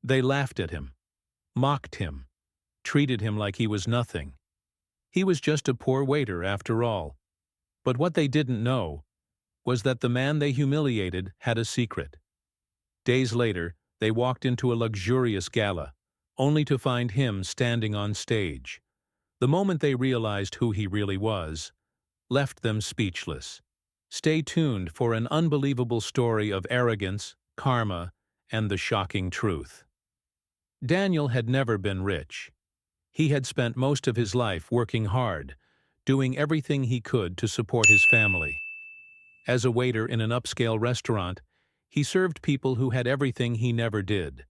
They laughed at him, mocked him, treated him like he was nothing. He was just a poor waiter after all. But what they didn't know was that the man they humiliated had a secret. Days later, they walked into a luxurious gala, only to find him standing on stage. The moment they realized who he really was, left them speechless. Stay tuned for an unbelievable story of arrogance, karma, and the shocking truth. Daniel had never been rich. He had spent most of his life working hard, doing everything he could to support his family. As a waiter in an upscale restaurant, he served people who had everything he never did: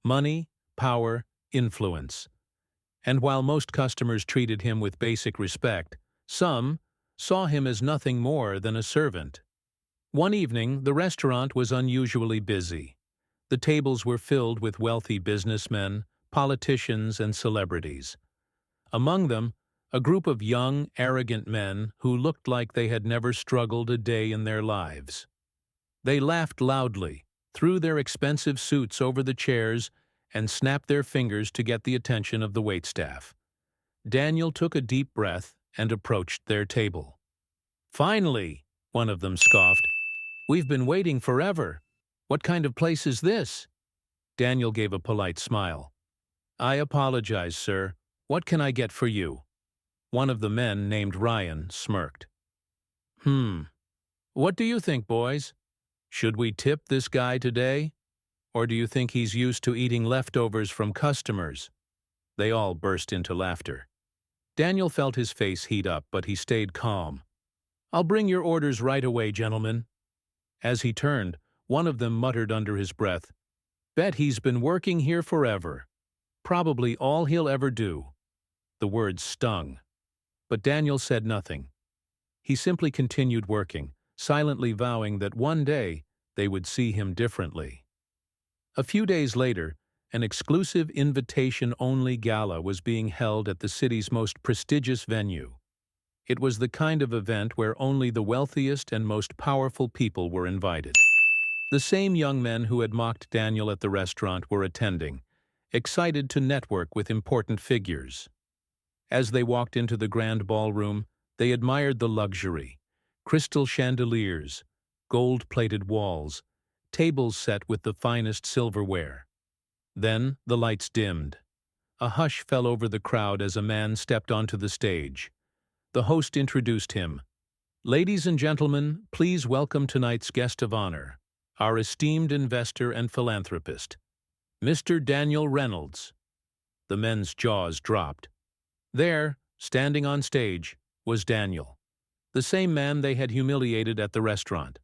money, power, influence. And while most customers treated him with basic respect, some saw him as nothing more than a servant. One evening, the restaurant was unusually busy. The tables were filled with wealthy businessmen, politicians, and celebrities. Among them, a group of young, arrogant men who looked like they had never struggled a day in their lives. They laughed loudly, threw their expensive suits over the chairs, and snapped their fingers to get the attention of the waitstaff. Daniel took a deep breath and approached their table. "Finally," one of them scoffed. "We've been waiting forever. What kind of place is this?" Daniel gave a polite smile. "I apologize, sir. What can I get for you?" One of the men, named Ryan, smirked. What do you think, boys? Should we tip this guy today? Or do you think he's used to eating leftovers from customers?" They all burst into laughter. Daniel felt his face heat up, but he stayed calm. "I'll bring your orders right away, gentlemen." As he turned, one of them muttered under his breath, "Bet he's been working here forever. Probably all he'll ever do." The words stung. But Daniel said nothing. He simply continued working, silently vowing that one day they would see him differently. A few days later, an exclusive invitation-only gala was being held at the city's most prestigious venue. It was the kind of event where only the wealthiest and most powerful people were invited. The same young men who had mocked Daniel at the restaurant were attending, excited to network with important figures. As they walked into the grand ballroom, they admired the luxury: crystal chandeliers, gold-plated walls, tables set with the finest silverware. Then the lights dimmed. A hush fell over the crowd as a man stepped onto the stage. The host introduced him. "Ladies and gentlemen, please welcome tonight's guest of honor, our esteemed investor and philanthropist, Mr. Daniel Reynolds." The men's jaws dropped. There, standing on stage, was Daniel, the same man they had humiliated at the restaurant.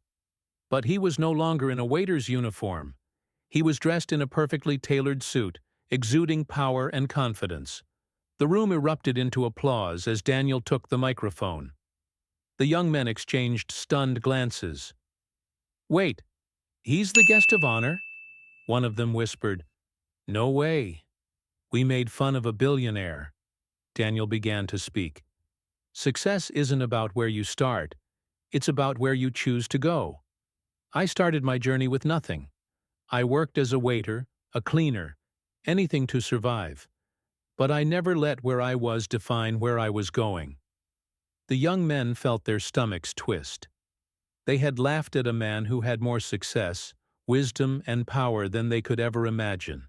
But he was no longer in a waiter's uniform. He was dressed in a perfectly tailored suit, exuding power and confidence. The room erupted into applause as Daniel took the microphone. The young men exchanged stunned glances. "Wait, he's the guest of honor?" One of them whispered. "No way. We made fun of a billionaire." Daniel began to speak. "Success isn't about where you start. It's about where you choose to go. I started my journey with nothing. I worked as a waiter, a cleaner, anything to survive. But I never let where I was define where I was going." The young men felt their stomachs twist. They had laughed at a man who had more success, wisdom, and power than they could ever imagine.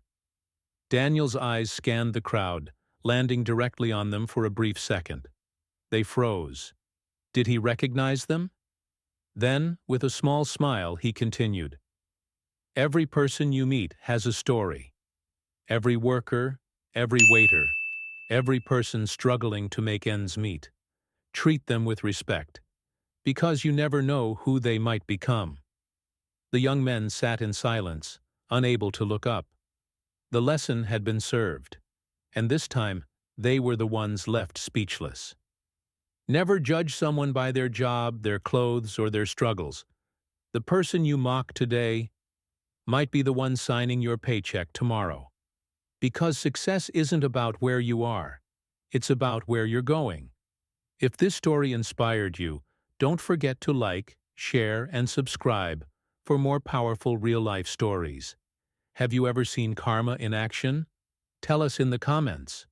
Daniel's eyes scanned the crowd, landing directly on them for a brief second. They froze. Did he recognize them? Then, with a small smile, he continued. "Every person you meet has a story. Every worker, every waiter, every person struggling to make ends meet. Treat them with respect, because you never know who they might become." The young men sat in silence, unable to look up. The lesson had been served, and this time they were the ones left speechless. Never judge someone by their job, their clothes, or their struggles. The person you mock today might be the one signing your paycheck tomorrow. Because success isn't about where you are, it's about where you're going. If this story inspired you, don't forget to like, share, and subscribe for more powerful real-life stories. Have you ever seen karma in action? Tell us in the comments.